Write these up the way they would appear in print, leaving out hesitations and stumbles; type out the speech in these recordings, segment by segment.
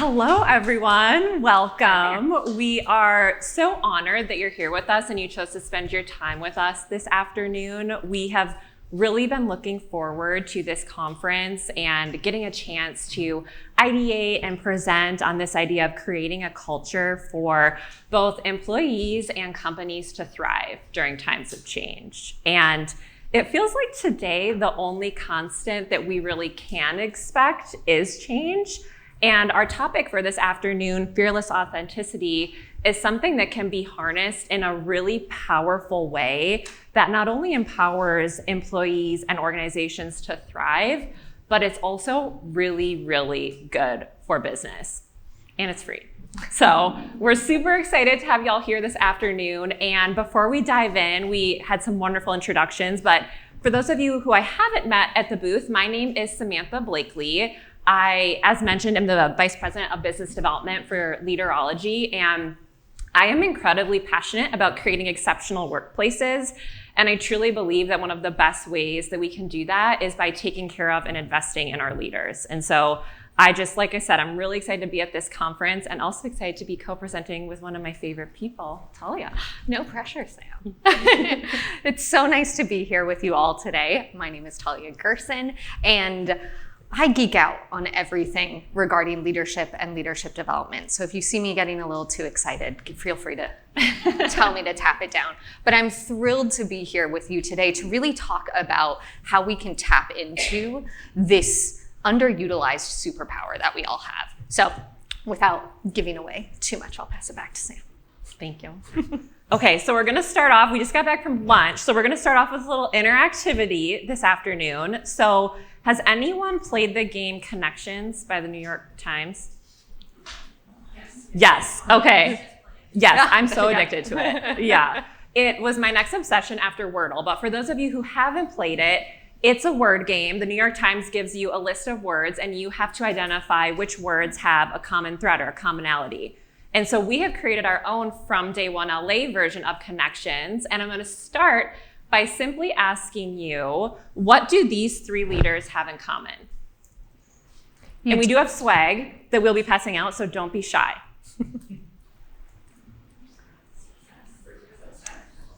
Hello, everyone. Welcome. We are so honored that you're here with us and you chose to spend your time with us this afternoon. We have really been looking forward to this conference and getting a chance to ideate and present on this idea of creating a culture for both employees and companies to thrive during times of change. And it feels like today the only constant that we really can expect is change. And our topic for this afternoon, fearless authenticity, is something that can be harnessed in a really powerful way that not only empowers employees and organizations to thrive, but it's also really, really good for business. And it's free. So we're super excited to have y'all here this afternoon. And before we dive in, we had some wonderful introductions. But for those of you who I haven't met at the booth, my name is Samantha Blakeley. I, as mentioned, am the Vice President of Business Development for Leaderology, and I am incredibly passionate about creating exceptional workplaces, and I truly believe that one of the best ways that we can do that is by taking care of and investing in our leaders. And so like I said, I'm really excited to be at this conference and also excited to be co-presenting with one of my favorite people, Talia. No pressure, Sam. It's so nice to be here with you all today. My name is Talia Gerson, and I geek out on everything regarding leadership and leadership development. So if you see me getting a little too excited, feel free to tell me to tap it down. But I'm thrilled to be here with you today to really talk about how we can tap into this underutilized superpower that we all have. So without giving away too much, I'll pass it back to Sam. Thank you. Okay, so we're gonna start off, we just got back from lunch, so we're gonna start off with a little interactivity this afternoon. So has anyone played the game Connections by the New York Times? Yes, okay. Yes, I'm so addicted to it. Yeah. It was my next obsession after Wordle, but for those of you who haven't played it, it's a word game. The New York Times gives you a list of words and you have to identify which words have a common thread or a commonality. And so we have created our own From Day One LA version of Connections, and I'm gonna start by simply asking you, what do these three leaders have in common? And we do have swag that we'll be passing out, so don't be shy.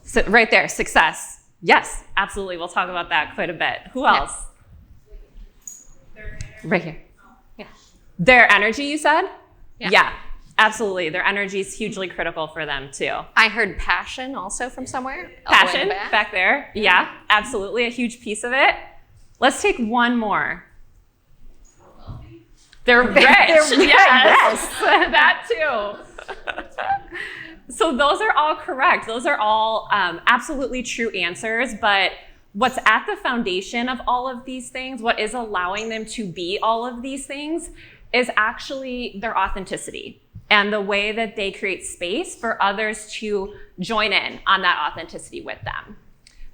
So right there, success. Yes, absolutely. We'll talk about that quite a bit. Who else? Right here. Yeah. Their energy, you said? Yeah. Absolutely. Their energy is hugely critical for them too. I heard passion also from somewhere. Passion back there. Yeah, absolutely. A huge piece of it. Let's take one more. They're rich. Yes. That too. So those are all correct. Those are all absolutely true answers. But what's at the foundation of all of these things, what is allowing them to be all of these things, is actually their authenticity and the way that they create space for others to join in on that authenticity with them.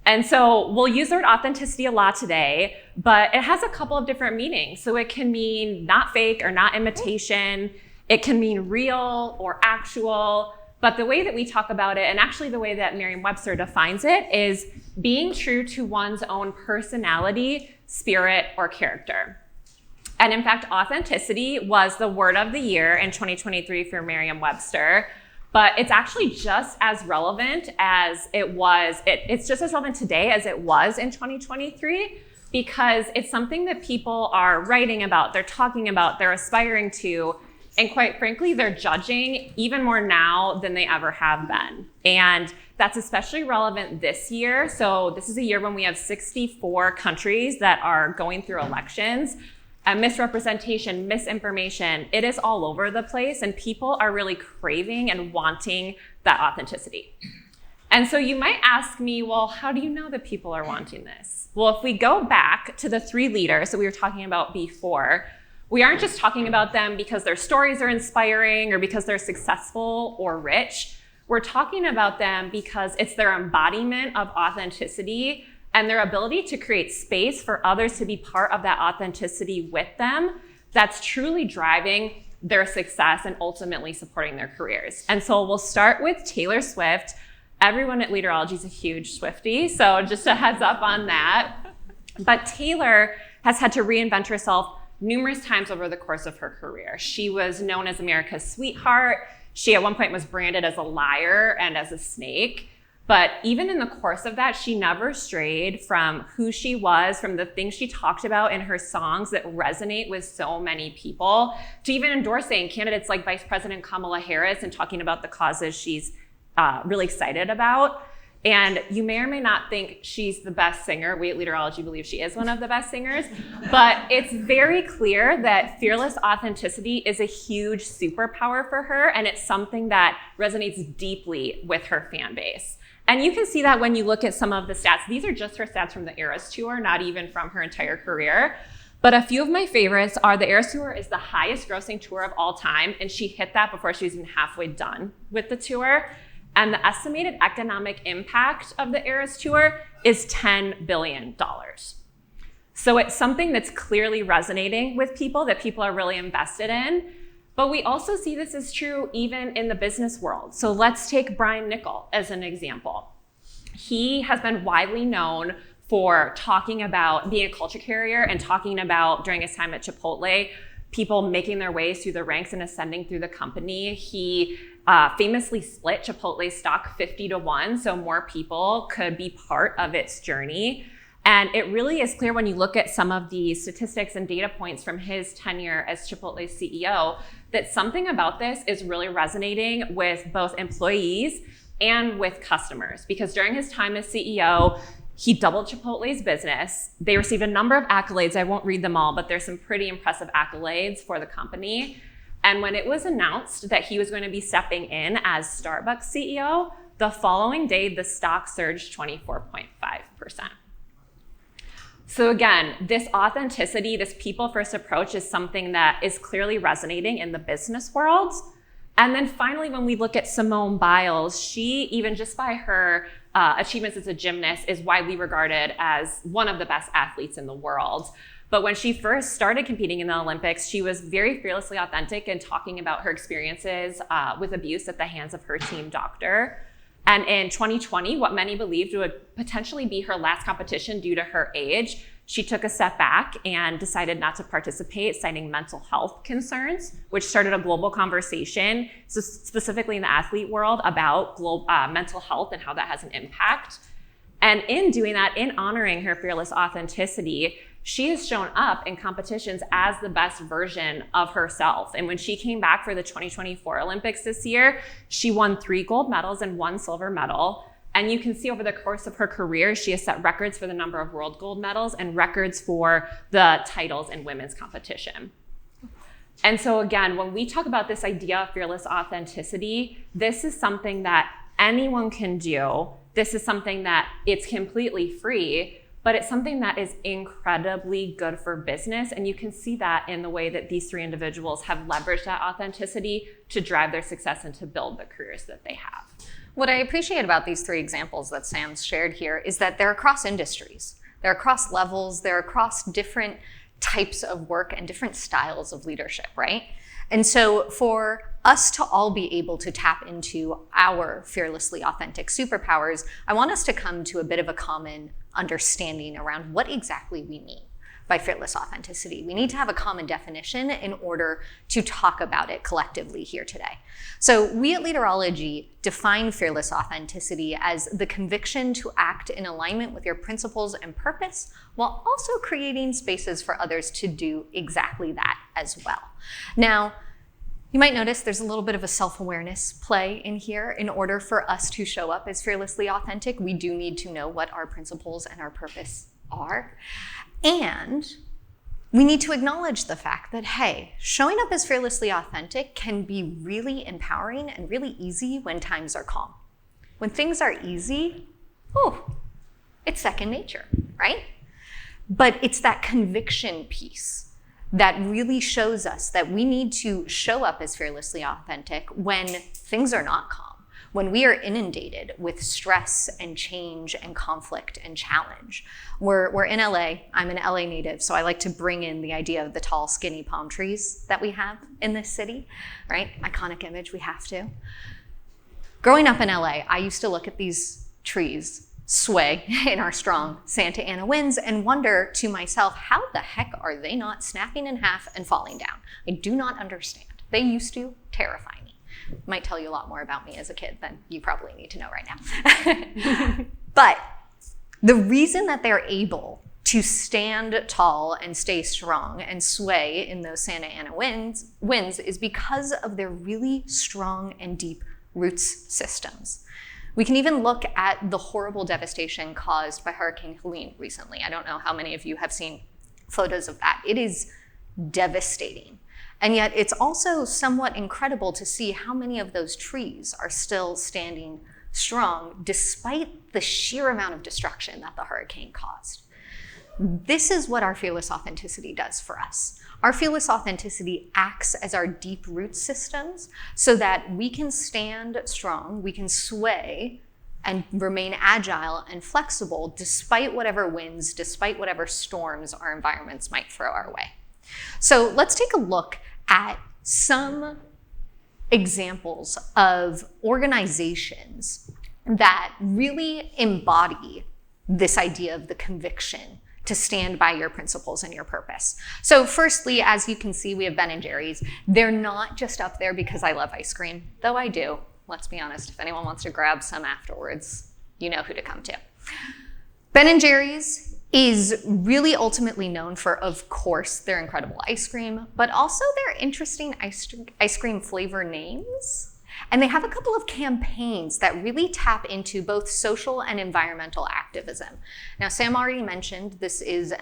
And so we'll use the word authenticity a lot today, but it has a couple of different meanings. So it can mean not fake or not imitation. It can mean real or actual. But the way that we talk about it, and actually the way that Merriam-Webster defines it, is being true to one's own personality, spirit, or character. And in fact, authenticity was the word of the year in 2023 for Merriam-Webster, but it's actually just as relevant as it was. It's just as relevant today as it was in 2023, because it's something that people are writing about, they're talking about, they're aspiring to, and quite frankly, they're judging even more now than they ever have been. And that's especially relevant this year. So this is a year when we have 64 countries that are going through elections. Misrepresentation, misinformation, it is all over the place, and people are really craving and wanting that authenticity. And so you might ask me, well, how do you know that people are wanting this? Well, if we go back to the three leaders that we were talking about before, we aren't just talking about them because their stories are inspiring or because they're successful or rich. We're talking about them because it's their embodiment of authenticity and their ability to create space for others to be part of that authenticity with them that's truly driving their success and ultimately supporting their careers. And so we'll start with Taylor Swift. Everyone at Leaderology is a huge Swiftie, so just a heads up on that. But Taylor has had to reinvent herself numerous times over the course of her career. She was known as America's sweetheart. She at one point was branded as a liar and as a snake. But even in the course of that, she never strayed from who she was, from the things she talked about in her songs that resonate with so many people, to even endorsing candidates like Vice President Kamala Harris and talking about the causes she's really excited about. And you may or may not think she's the best singer. We at Leaderology believe she is one of the best singers. But it's very clear that fearless authenticity is a huge superpower for her, and it's something that resonates deeply with her fan base. And you can see that when you look at some of the stats. These are just her stats from the Eras Tour, not even from her entire career. But a few of my favorites are the Eras Tour is the highest grossing tour of all time, and she hit that before she was even halfway done with the tour. And the estimated economic impact of the Eras Tour is $10 billion. So it's something that's clearly resonating with people, that people are really invested in. But we also see this is true even in the business world. So let's take Brian Niccol as an example. He has been widely known for talking about being a culture carrier and talking about, during his time at Chipotle, people making their ways through the ranks and ascending through the company. He famously split Chipotle's stock 50-1, so more people could be part of its journey. And it really is clear when you look at some of the statistics and data points from his tenure as Chipotle's CEO that something about this is really resonating with both employees and with customers. Because during his time as CEO, he doubled Chipotle's business. They received a number of accolades. I won't read them all, but there's some pretty impressive accolades for the company. And when it was announced that he was going to be stepping in as Starbucks CEO, the following day, the stock surged 24.5%. So again, this authenticity, this people-first approach is something that is clearly resonating in the business world. And then finally, when we look at Simone Biles, she, even just by her achievements as a gymnast, is widely regarded as one of the best athletes in the world. But when she first started competing in the Olympics, she was very fearlessly authentic in talking about her experiences with abuse at the hands of her team doctor. And in 2020, what many believed would potentially be her last competition due to her age, she took a step back and decided not to participate, citing mental health concerns, which started a global conversation, so specifically in the athlete world, about mental health and how that has an impact. And in doing that, in honoring her fearless authenticity, she has shown up in competitions as the best version of herself. And when she came back for the 2024 Olympics this year, she won 3 gold medals and 1 silver medal. And you can see over the course of her career, she has set records for the number of world gold medals and records for the titles in women's competition. And so again, when we talk about this idea of fearless authenticity, this is something that anyone can do. This is something that it's completely free, but it's something that is incredibly good for business. And you can see that in the way that these 3 individuals have leveraged that authenticity to drive their success and to build the careers that they have. What I appreciate about these 3 examples that Sam's shared here is that they're across industries. They're across levels. They're across different types of work and different styles of leadership, right? And so for us to all be able to tap into our fearlessly authentic superpowers, I want us to come to a bit of a common understanding around what exactly we mean by fearless authenticity. We need to have a common definition in order to talk about it collectively here today. So we at Leaderology define fearless authenticity as the conviction to act in alignment with your principles and purpose, while also creating spaces for others to do exactly that as well. Now, you might notice there's a little bit of a self-awareness play in here. In order for us to show up as fearlessly authentic, we do need to know what our principles and our purpose are. And we need to acknowledge the fact that, hey, showing up as fearlessly authentic can be really empowering and really easy when times are calm. When things are easy, it's second nature, right? But it's that conviction piece that really shows us that we need to show up as fearlessly authentic when things are not calm, when we are inundated with stress and change and conflict and challenge. We're in LA. I'm an LA native, so I like to bring in the idea of the tall, skinny palm trees that we have in this city, right? Iconic image, we have to. Growing up in LA, I used to look at these trees sway in our strong Santa Ana winds and wonder to myself, how the heck are they not snapping in half and falling down? I do not understand. They used to terrify me. Might tell you a lot more about me as a kid than you probably need to know right now. But the reason that they're able to stand tall and stay strong and sway in those Santa Ana winds is because of their really strong and deep roots systems. We can even look at the horrible devastation caused by Hurricane Helene recently. I don't know how many of you have seen photos of that. It is devastating. And yet it's also somewhat incredible to see how many of those trees are still standing strong despite the sheer amount of destruction that the hurricane caused. This is what our fearless authenticity does for us. Our fearless authenticity acts as our deep root systems so that we can stand strong, we can sway and remain agile and flexible despite whatever winds, despite whatever storms our environments might throw our way. So let's take a look at some examples of organizations that really embody this idea of the conviction to stand by your principles and your purpose. So firstly, as you can see, we have Ben & Jerry's. They're not just up there because I love ice cream, though I do. Let's be honest, if anyone wants to grab some afterwards, you know who to come to. Ben & Jerry's is really ultimately known for, of course, their incredible ice cream, but also their interesting ice cream flavor names. And they have a couple of campaigns that really tap into both social and environmental activism. Now, Sam already mentioned this is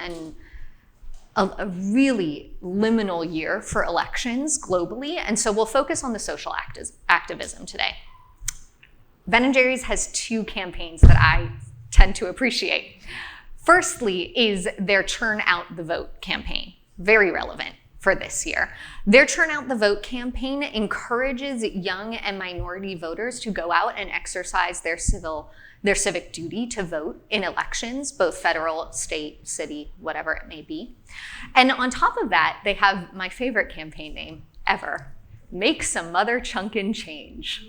a really liminal year for elections globally, and so we'll focus on the social activism today. Ben & Jerry's has two campaigns that I tend to appreciate. Firstly is their Turn Out the Vote campaign, very relevant for this year. Their Turn Out the Vote campaign encourages young and minority voters to go out and exercise their civic duty to vote in elections, both federal, state, city, whatever it may be. And on top of that, they have my favorite campaign name ever, Make Some Mother Chunkin' Change.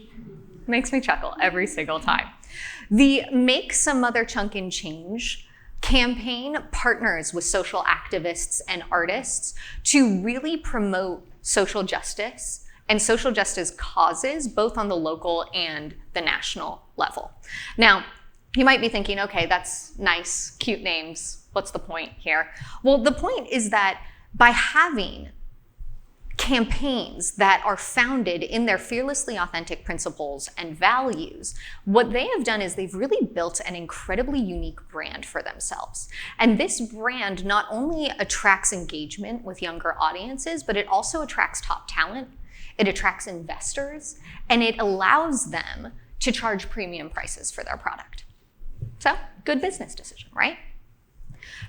Makes me chuckle every single time. The Make Some Mother Chunkin' Change campaign partners with social activists and artists to really promote social justice and social justice causes, both on the local and the national level. Now, you might be thinking, okay, that's nice, cute names. What's the point here? Well, the point is that by having campaigns that are founded in their fearlessly authentic principles and values, what they have done is they've really built an incredibly unique brand for themselves. And this brand not only attracts engagement with younger audiences, but it also attracts top talent, it attracts investors, and it allows them to charge premium prices for their product. So, good business decision, right?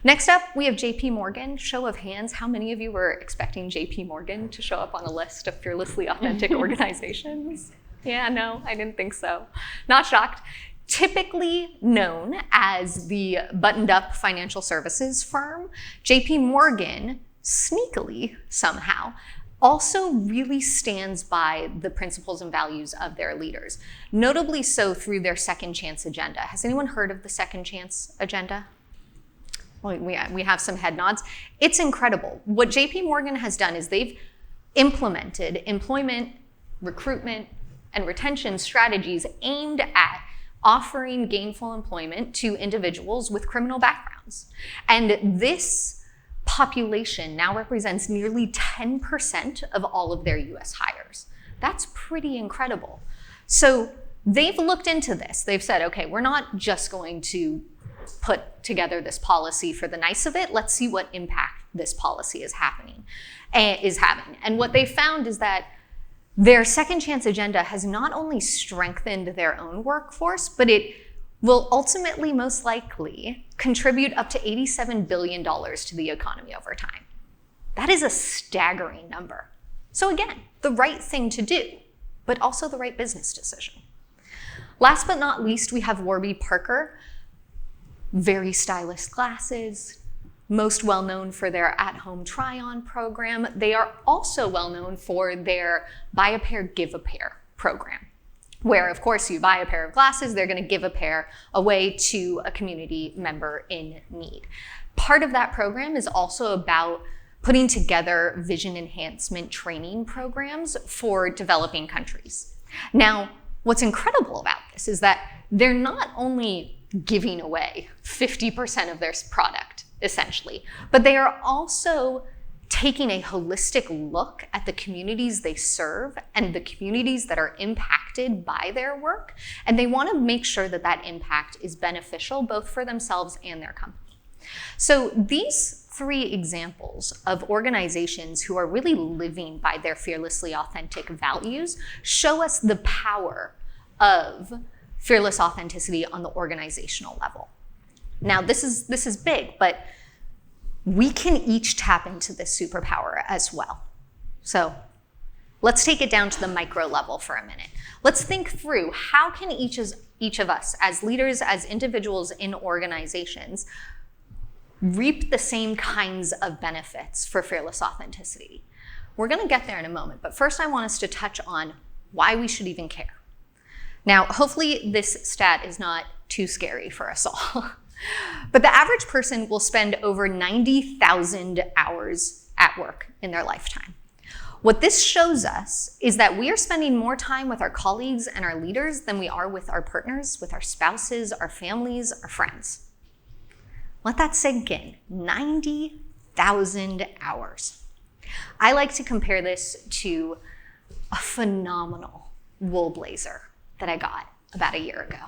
Next up, we have JP Morgan. Show of hands, how many of you were expecting JP Morgan to show up on a list of fearlessly authentic organizations? Yeah, no, I didn't think so. Not shocked. Typically known as the buttoned-up financial services firm, JP Morgan, sneakily somehow, also really stands by the principles and values of their leaders, notably so through their Second Chance agenda. Has anyone heard of the Second Chance agenda? Well, we have some head nods. It's incredible. What JP Morgan has done is they've implemented employment, recruitment, and retention strategies aimed at offering gainful employment to individuals with criminal backgrounds. And this population now represents nearly 10% of all of their US hires. That's pretty incredible. So they've looked into this. They've said, okay, we're not just going to put together this policy for the nice of it. Let's see what impact this policy is having. And what they found is that their Second Chance agenda has not only strengthened their own workforce, but it will ultimately, most likely, contribute up to $87 billion to the economy over time. That is a staggering number. So again, the right thing to do, but also the right business decision. Last but not least, we have Warby Parker. Very stylish glasses, most well known for their at-home try-on program. They are also well known for their buy a pair, give a pair program. where, of course, you buy a pair of glasses, they're going to give a pair away to a community member in need. Part of that program is also about putting together vision enhancement training programs for developing countries. Now, what's incredible about this is that they're not only giving away 50% of their product, essentially, but they are also taking a holistic look at the communities they serve and the communities that are impacted by their work. And they want to make sure that that impact is beneficial both for themselves and their company. So these 3 examples of organizations who are really living by their fearlessly authentic values show us the power of fearless authenticity on the organizational level. Now, this is big, but we can each tap into this superpower as well. So let's take it down to the micro level for a minute. Let's think through how can each of us as leaders, as individuals in organizations, reap the same kinds of benefits for fearless authenticity. We're going to get there in a moment, but first I want us to touch on why we should even care. Now, hopefully this stat is not too scary for us all, but the average person will spend over 90,000 hours at work in their lifetime. What this shows us is that we are spending more time with our colleagues and our leaders than we are with our partners, with our spouses, our families, our friends. Let that sink in. 90,000 hours. I like to compare this to a phenomenal wool blazer that I got about a year ago.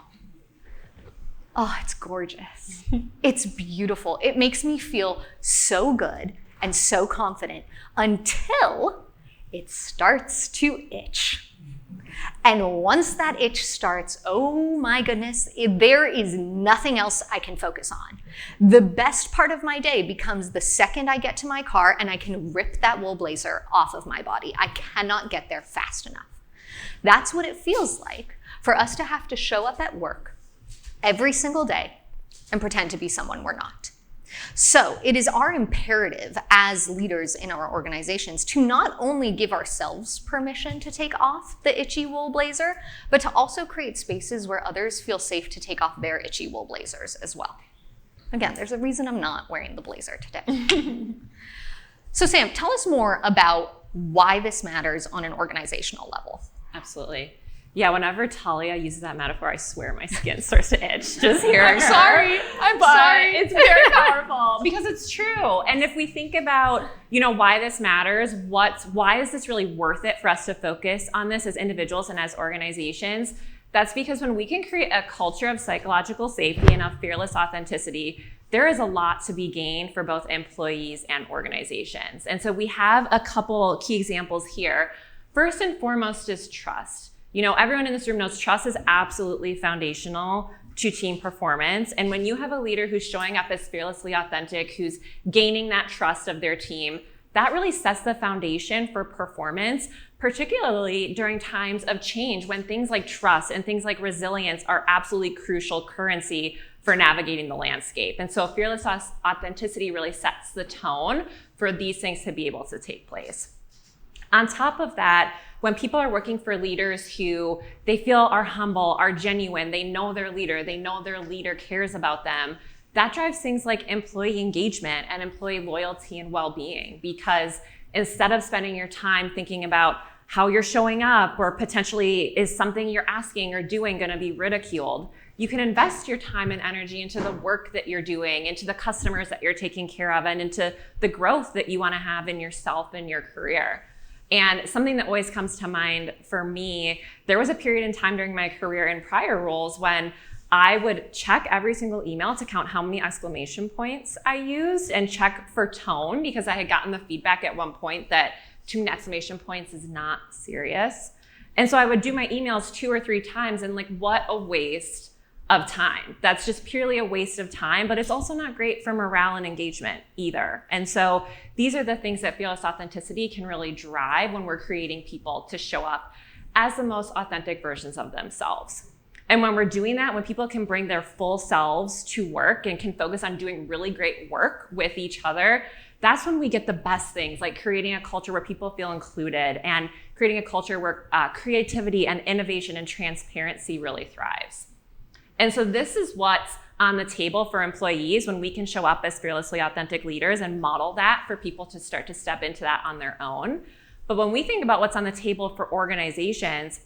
Oh, it's gorgeous. It's beautiful. It makes me feel so good and so confident until it starts to itch. And once that itch starts, oh my goodness, there is nothing else I can focus on. The best part of my day becomes the second I get to my car and I can rip that wool blazer off of my body. I cannot get there fast enough. That's what it feels like for us to have to show up at work every single day and pretend to be someone we're not. So it is our imperative as leaders in our organizations to not only give ourselves permission to take off the itchy wool blazer, but to also create spaces where others feel safe to take off their itchy wool blazers as well. Again, there's a reason I'm not wearing the blazer today. So Sam, tell us more about why this matters on an organizational level. Absolutely. Yeah, whenever Talia uses that metaphor, I swear my skin starts to itch just hearing I'm sorry. I'm sorry. It's very powerful because it's true. And if we think about, why this matters, why is this really worth it for us to focus on this as individuals and as organizations? That's because when we can create a culture of psychological safety and of fearless authenticity, there is a lot to be gained for both employees and organizations. And so we have a couple key examples here. First and foremost is trust. Everyone in this room knows trust is absolutely foundational to team performance. And when you have a leader who's showing up as fearlessly authentic, who's gaining that trust of their team, that really sets the foundation for performance, particularly during times of change when things like trust and things like resilience are absolutely crucial currency for navigating the landscape. And so fearless authenticity really sets the tone for these things to be able to take place. On top of that, when people are working for leaders who they feel are humble, are genuine, they know their leader cares about them, that drives things like employee engagement and employee loyalty and well-being. Because instead of spending your time thinking about how you're showing up or potentially is something you're asking or doing going to be ridiculed, you can invest your time and energy into the work that you're doing, into the customers that you're taking care of, and into the growth that you want to have in yourself and your career. And something that always comes to mind for me, there was a period in time during my career in prior roles when I would check every single email to count how many exclamation points I used and check for tone, because I had gotten the feedback at one point that too many exclamation points is not serious. And so I would do my emails 2 or 3 times and what a waste of time. That's just purely a waste of time, but it's also not great for morale and engagement either. And so these are the things that fearless authenticity can really drive when we're creating people to show up as the most authentic versions of themselves. And when we're doing that, when people can bring their full selves to work and can focus on doing really great work with each other, that's when we get the best things, like creating a culture where people feel included and creating a culture where creativity and innovation and transparency really thrives. And so this is what's on the table for employees when we can show up as fearlessly authentic leaders and model that for people to start to step into that on their own. But when we think about what's on the table for organizations,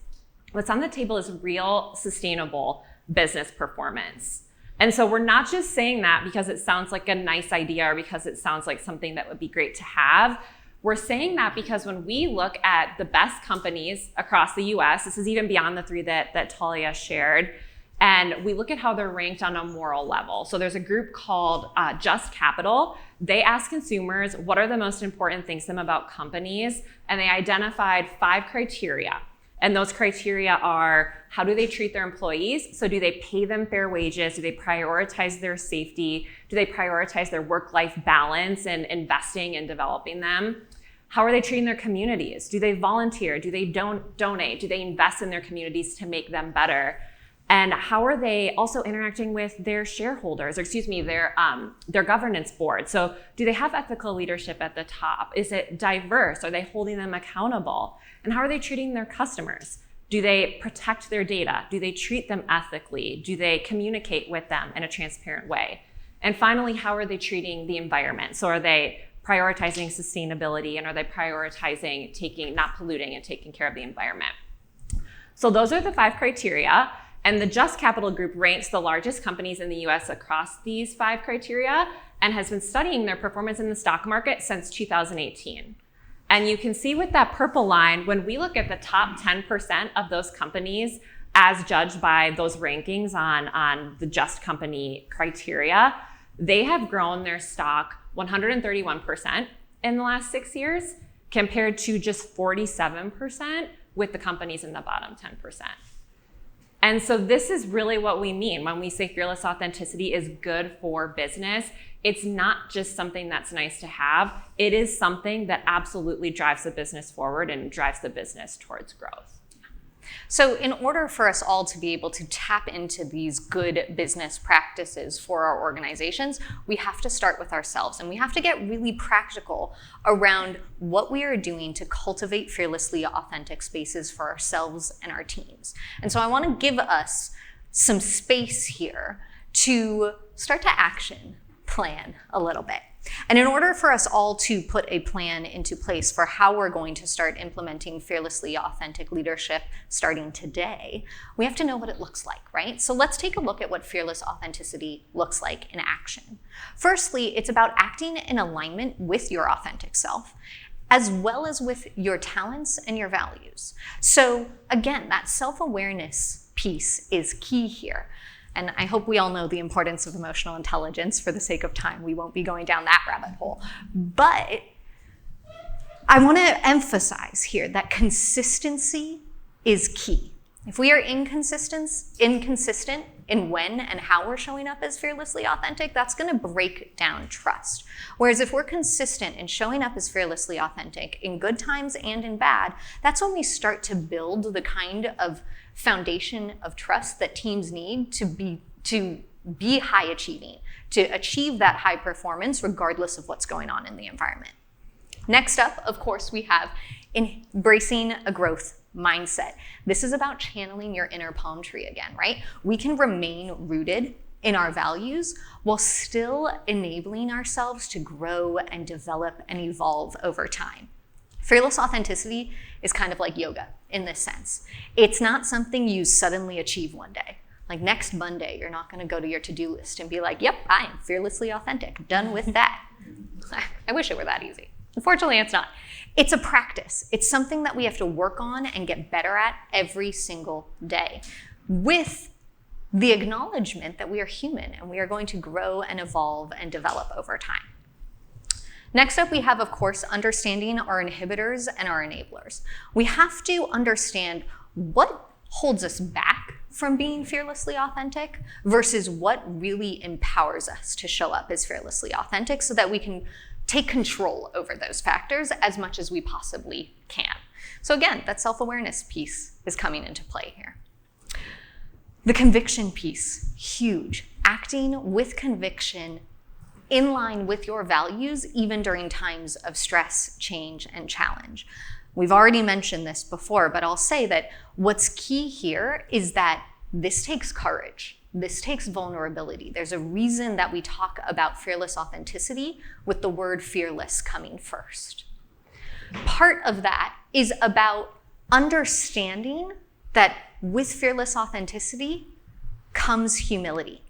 what's on the table is real, sustainable business performance. And so we're not just saying that because it sounds like a nice idea or because it sounds like something that would be great to have. We're saying that because when we look at the best companies across the US, this is even beyond the 3 that Talia shared, and we look at how they're ranked on a moral level. So there's a group called Just Capital. They ask consumers, what are the most important things to them about companies? And they identified 5 criteria. And those criteria are, how do they treat their employees? So do they pay them fair wages? Do they prioritize their safety? Do they prioritize their work-life balance and investing and developing them? How are they treating their communities? Do they volunteer? Do they donate? Do they invest in their communities to make them better? And how are they also interacting with their shareholders, or their governance board? So do they have ethical leadership at the top? Is it diverse? Are they holding them accountable? And how are they treating their customers? Do they protect their data? Do they treat them ethically? Do they communicate with them in a transparent way? And finally, how are they treating the environment? So are they prioritizing sustainability, and are they prioritizing not polluting and taking care of the environment? So those are the 5 criteria. And the Just Capital Group ranks the largest companies in the US across these 5 criteria and has been studying their performance in the stock market since 2018. And you can see with that purple line, when we look at the top 10% of those companies as judged by those rankings on the Just Company criteria, they have grown their stock 131% in the last 6 years, compared to just 47% with the companies in the bottom 10%. And so this is really what we mean when we say fearless authenticity is good for business. It's not just something that's nice to have. It is something that absolutely drives the business forward and drives the business towards growth. So in order for us all to be able to tap into these good business practices for our organizations, we have to start with ourselves, and we have to get really practical around what we are doing to cultivate fearlessly authentic spaces for ourselves and our teams. And so I want to give us some space here to start to action plan a little bit. And in order for us all to put a plan into place for how we're going to start implementing fearlessly authentic leadership starting today, we have to know what it looks like, right? So let's take a look at what fearless authenticity looks like in action. Firstly, it's about acting in alignment with your authentic self, as well as with your talents and your values. So again, that self-awareness piece is key here. And I hope we all know the importance of emotional intelligence. For the sake of time, we won't be going down that rabbit hole. But I want to emphasize here that consistency is key. If we are inconsistent in when and how we're showing up as fearlessly authentic, that's going to break down trust. Whereas if we're consistent in showing up as fearlessly authentic in good times and in bad, that's when we start to build the kind of foundation of trust that teams need to be high achieving, to achieve that high performance regardless of what's going on in the environment. Next up, of course, we have embracing a growth mindset. This is about channeling your inner palm tree again, right? We can remain rooted in our values while still enabling ourselves to grow and develop and evolve over time. Fearless authenticity is kind of like yoga in this sense. It's not something you suddenly achieve one day. Like next Monday, you're not going to go to your to-do list and be like, yep, I am fearlessly authentic, done with that. I wish it were that easy. Unfortunately, it's not. It's a practice. It's something that we have to work on and get better at every single day, with the acknowledgement that we are human and we are going to grow and evolve and develop over time. Next up, we have, of course, understanding our inhibitors and our enablers. We have to understand what holds us back from being fearlessly authentic versus what really empowers us to show up as fearlessly authentic, so that we can take control over those factors as much as we possibly can. So again, that self-awareness piece is coming into play here. The conviction piece, huge. Acting with conviction in line with your values, even during times of stress, change, and challenge. We've already mentioned this before, but I'll say that what's key here is that this takes courage. This takes vulnerability. There's a reason that we talk about fearless authenticity with the word fearless coming first. Part of that is about understanding that with fearless authenticity comes humility.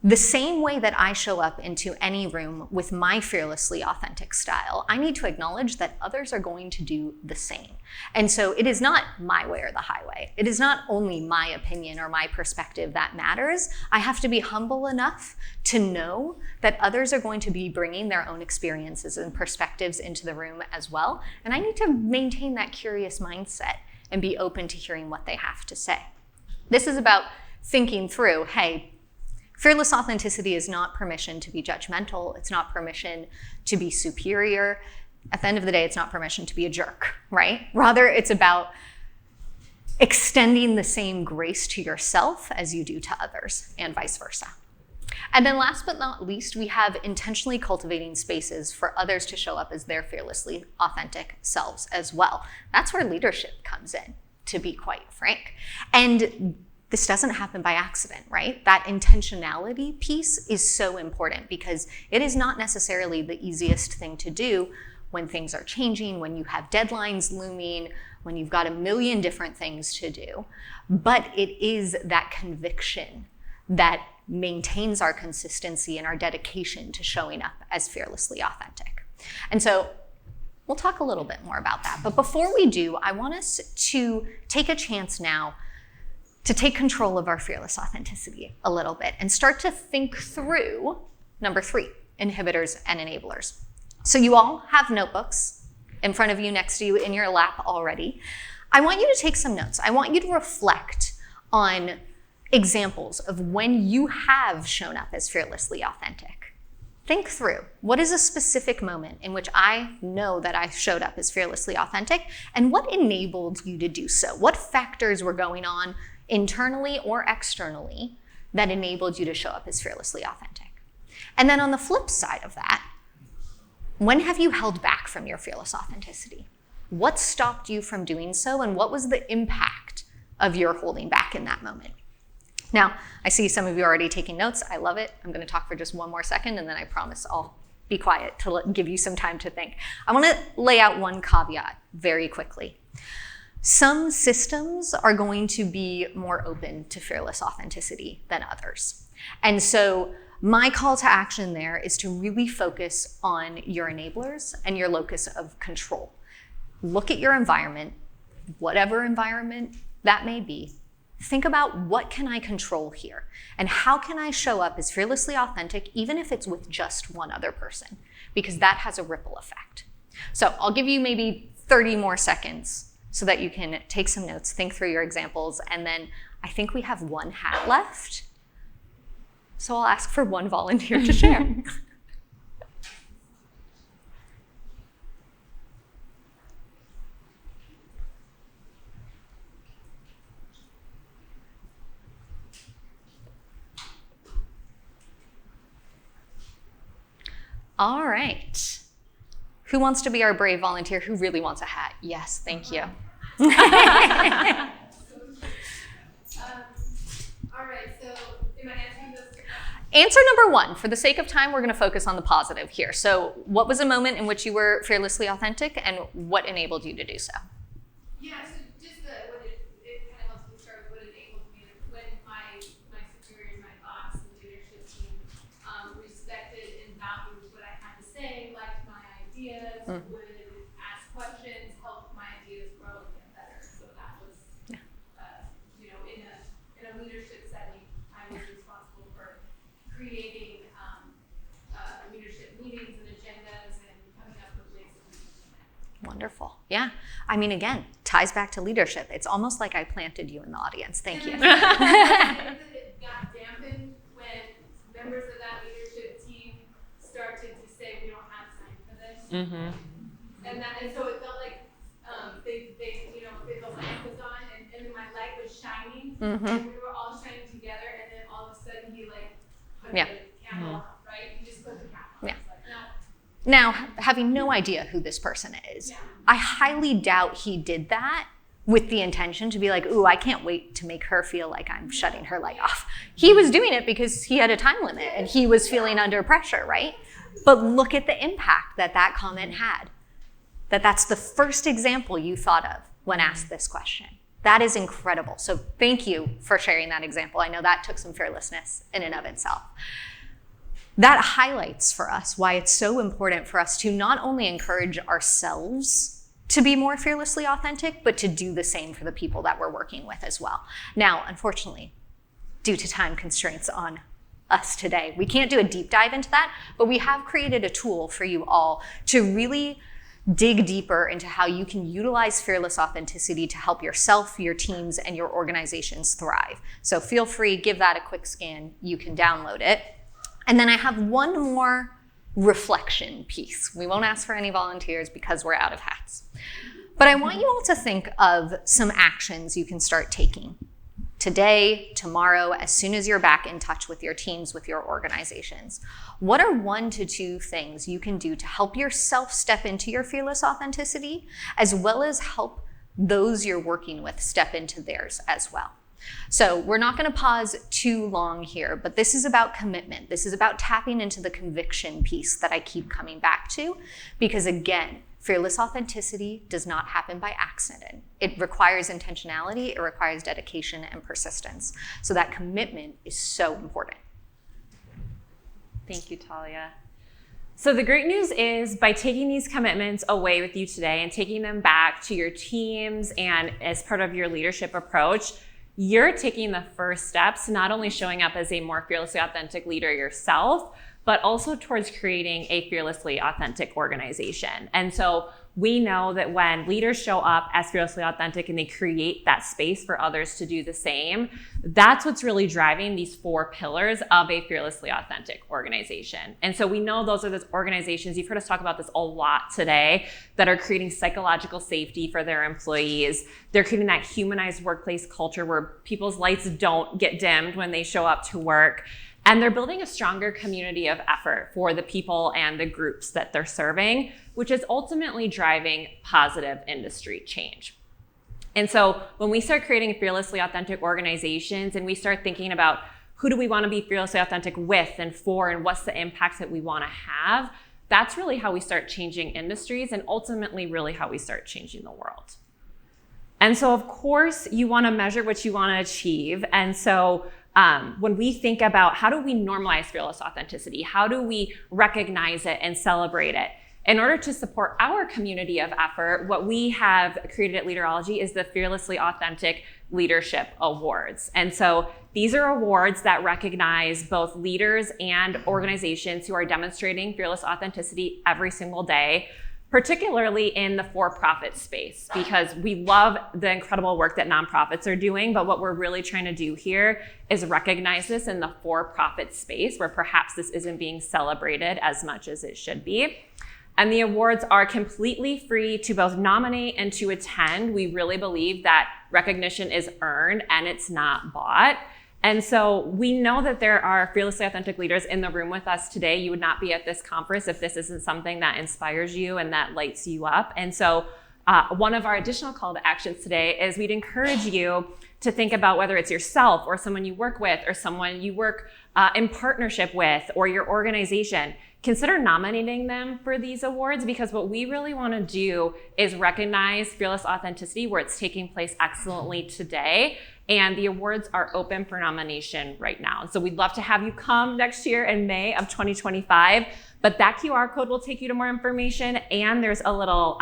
The same way that I show up into any room with my fearlessly authentic style, I need to acknowledge that others are going to do the same. And so it is not my way or the highway. It is not only my opinion or my perspective that matters. I have to be humble enough to know that others are going to be bringing their own experiences and perspectives into the room as well. And I need to maintain that curious mindset and be open to hearing what they have to say. This is about thinking through, hey, fearless authenticity is not permission to be judgmental. It's not permission to be superior. At the end of the day, it's not permission to be a jerk, right? Rather, it's about extending the same grace to yourself as you do to others, and vice versa. And then last but not least, we have intentionally cultivating spaces for others to show up as their fearlessly authentic selves as well. That's where leadership comes in, to be quite frank. And this doesn't happen by accident, right? That intentionality piece is so important because it is not necessarily the easiest thing to do when things are changing, when you have deadlines looming, when you've got a million different things to do. But it is that conviction that maintains our consistency and our dedication to showing up as fearlessly authentic. And so we'll talk a little bit more about that. But before we do, I want us to take a chance now to take control of our fearless authenticity a little bit and start to think through number 3, inhibitors and enablers. So you all have notebooks in front of you, next to you, in your lap already. I want you to take some notes. I want you to reflect on examples of when you have shown up as fearlessly authentic. Think through, what is a specific moment in which I know that I showed up as fearlessly authentic, and what enabled you to do so? What factors were going on internally or externally that enabled you to show up as fearlessly authentic? And then on the flip side of that, when have you held back from your fearless authenticity? What stopped you from doing so, and what was the impact of your holding back in that moment? Now, I see some of you already taking notes. I love it. I'm going to talk for just one more second, and then I promise I'll be quiet to give you some time to think. I want to lay out one caveat very quickly. Some systems are going to be more open to fearless authenticity than others. And so my call to action there is to really focus on your enablers and your locus of control. Look at your environment, whatever environment that may be. Think about, what can I control here? And how can I show up as fearlessly authentic, even if it's with just one other person? Because that has a ripple effect. So I'll give you maybe 30 more seconds so that you can take some notes, think through your examples, and then I think we have one hat left. So I'll ask for one volunteer to share. All right. Who wants to be our brave volunteer? Who really wants a hat? Yes, thank you. All right, so am I answering this? Answer number 1. For the sake of time, we're going to focus on the positive here. So what was a moment in which you were fearlessly authentic, and what enabled you to do so? Yeah, so just what it kind of helps me start with what enabled me when my superior, my boss, and leadership team respected and valued what I had to say, liked my ideas, would ask questions, help my ideas grow and get better. So that was, in a leadership setting, I was responsible for creating leadership meetings and agendas and coming up with ways that we can connect. Wonderful. Yeah. I mean, again, ties back to leadership. It's almost like I planted you in the audience. Thank you. I think that it got dampened when members of that leadership team started to say, we don't have time for this. Mm-hmm. And so it felt like the lamp was on and then my light was shining and we were all shining together, and then all of a sudden he put Yeah. the candle off, right? He Now, having no idea who this person is, I highly doubt he did that with the intention to be like, ooh, I can't wait to make her feel like I'm shutting her light off. He was doing it because he had a time limit and he was feeling under pressure, right? But look at the impact that that comment had. That's the first example you thought of when asked this question. That is incredible. So thank you for sharing that example. I know that took some fearlessness in and of itself. That highlights for us why it's so important for us to not only encourage ourselves to be more fearlessly authentic, but to do the same for the people that we're working with as well. Now, unfortunately, due to time constraints on us today, we can't do a deep dive into that, but we have created a tool for you all to really dig deeper into how you can utilize fearless authenticity to help yourself, your teams, and your organizations thrive. So feel free, give that a quick scan. You can download it. And then I have one more reflection piece. We won't ask for any volunteers because we're out of hats. But I want you all to think of some actions you can start taking today, tomorrow, as soon as you're back in touch with your teams, with your organizations. What are 1 to 2 things you can do to help yourself step into your fearless authenticity, as well as help those you're working with step into theirs as well? So we're not going to pause too long here, but this is about commitment. This is about tapping into the conviction piece that I keep coming back to, because again, fearless authenticity does not happen by accident. It requires intentionality, it requires dedication and persistence. So that commitment is so important. Thank you, Talia. So the great news is by taking these commitments away with you today and taking them back to your teams and as part of your leadership approach, you're taking the first steps, not only showing up as a more fearlessly authentic leader yourself, but also towards creating a fearlessly authentic organization. And so we know that when leaders show up as fearlessly authentic and they create that space for others to do the same, that's what's really driving these 4 pillars of a fearlessly authentic organization. And so we know those are those organizations, you've heard us talk about this a lot today, that are creating psychological safety for their employees. They're creating that humanized workplace culture where people's lights don't get dimmed when they show up to work. And they're building a stronger community of effort for the people and the groups that they're serving, which is ultimately driving positive industry change. And so when we start creating fearlessly authentic organizations and we start thinking about who do we want to be fearlessly authentic with and for, and what's the impacts that we want to have, that's really how we start changing industries and ultimately really how we start changing the world. And so of course you want to measure what you want to achieve. And so when we think about how do we normalize fearless authenticity, how do we recognize it and celebrate it? In order to support our community of effort, what we have created at Leaderology is the Fearlessly Authentic Leadership Awards. And so these are awards that recognize both leaders and organizations who are demonstrating fearless authenticity every single day, particularly in the for-profit space, because we love the incredible work that nonprofits are doing, but what we're really trying to do here is recognize this in the for-profit space where perhaps this isn't being celebrated as much as it should be. And the awards are completely free to both nominate and to attend. We really believe that recognition is earned and it's not bought. And so we know that there are fearlessly authentic leaders in the room with us today. You would not be at this conference if this isn't something that inspires you and that lights you up. And so one of our additional call to actions today is we'd encourage you to think about whether it's yourself or someone you work with or someone you work in partnership with or your organization. Consider nominating them for these awards, because what we really want to do is recognize fearless authenticity where it's taking place excellently today. And the awards are open for nomination right now. So we'd love to have you come next year in May of 2025. But that QR code will take you to more information. And there's a little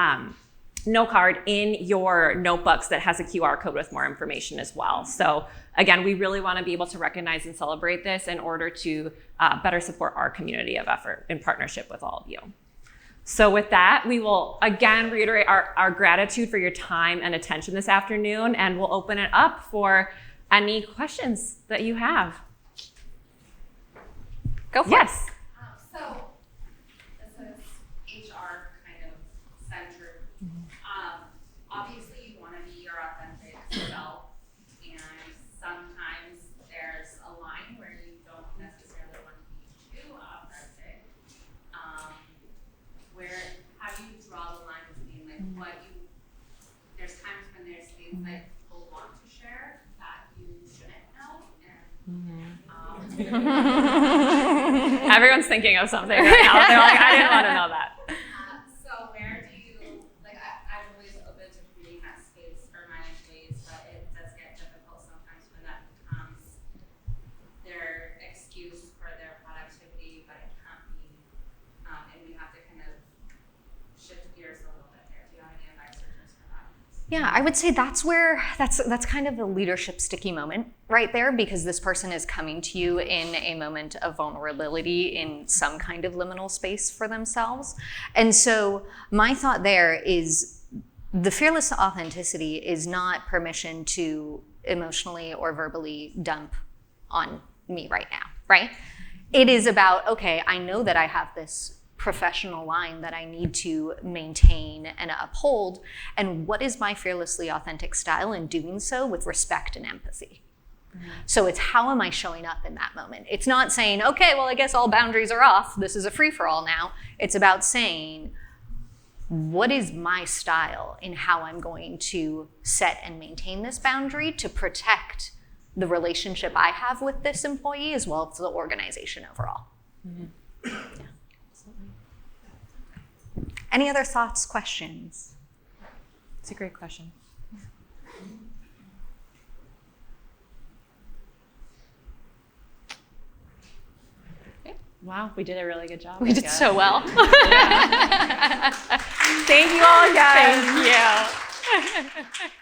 note card in your notebooks that has a QR code with more information as well. So again, we really want to be able to recognize and celebrate this in order to better support our community of effort in partnership with all of you. So with that, we will again reiterate our gratitude for your time and attention this afternoon, and we'll open it up for any questions that you have. Go for it. Yes. So this is HR kind of centered. Obviously, you want to be your authentic self, and sometimes there's a line where you don't necessarily want to be too authentic. Everyone's thinking of something right now. They're like, I didn't want to know that. So where do you, like, I'm always open to creating that space for my employees, but it does get difficult sometimes when that becomes their excuse for their productivity, but it can't be, and we have to kind of shift gears a little bit there. Do you have any advice or tips for that? Yeah, I would say that's kind of the leadership sticky moment right there, because this person is coming to you in a moment of vulnerability in some kind of liminal space for themselves. And so my thought there is the fearless authenticity is not permission to emotionally or verbally dump on me right now, right? It is about, okay, I know that I have this professional line that I need to maintain and uphold, and what is my fearlessly authentic style in doing so with respect and empathy? So it's how am I showing up in that moment? It's not saying, okay, well, I guess all boundaries are off. This is a free-for-all now. It's about saying, what is my style in how I'm going to set and maintain this boundary to protect the relationship I have with this employee as well as the organization overall? Yeah. Any other thoughts, questions? It's a great question. Wow, we did a really good job. We did so well. Thank you all, guys. Thank you.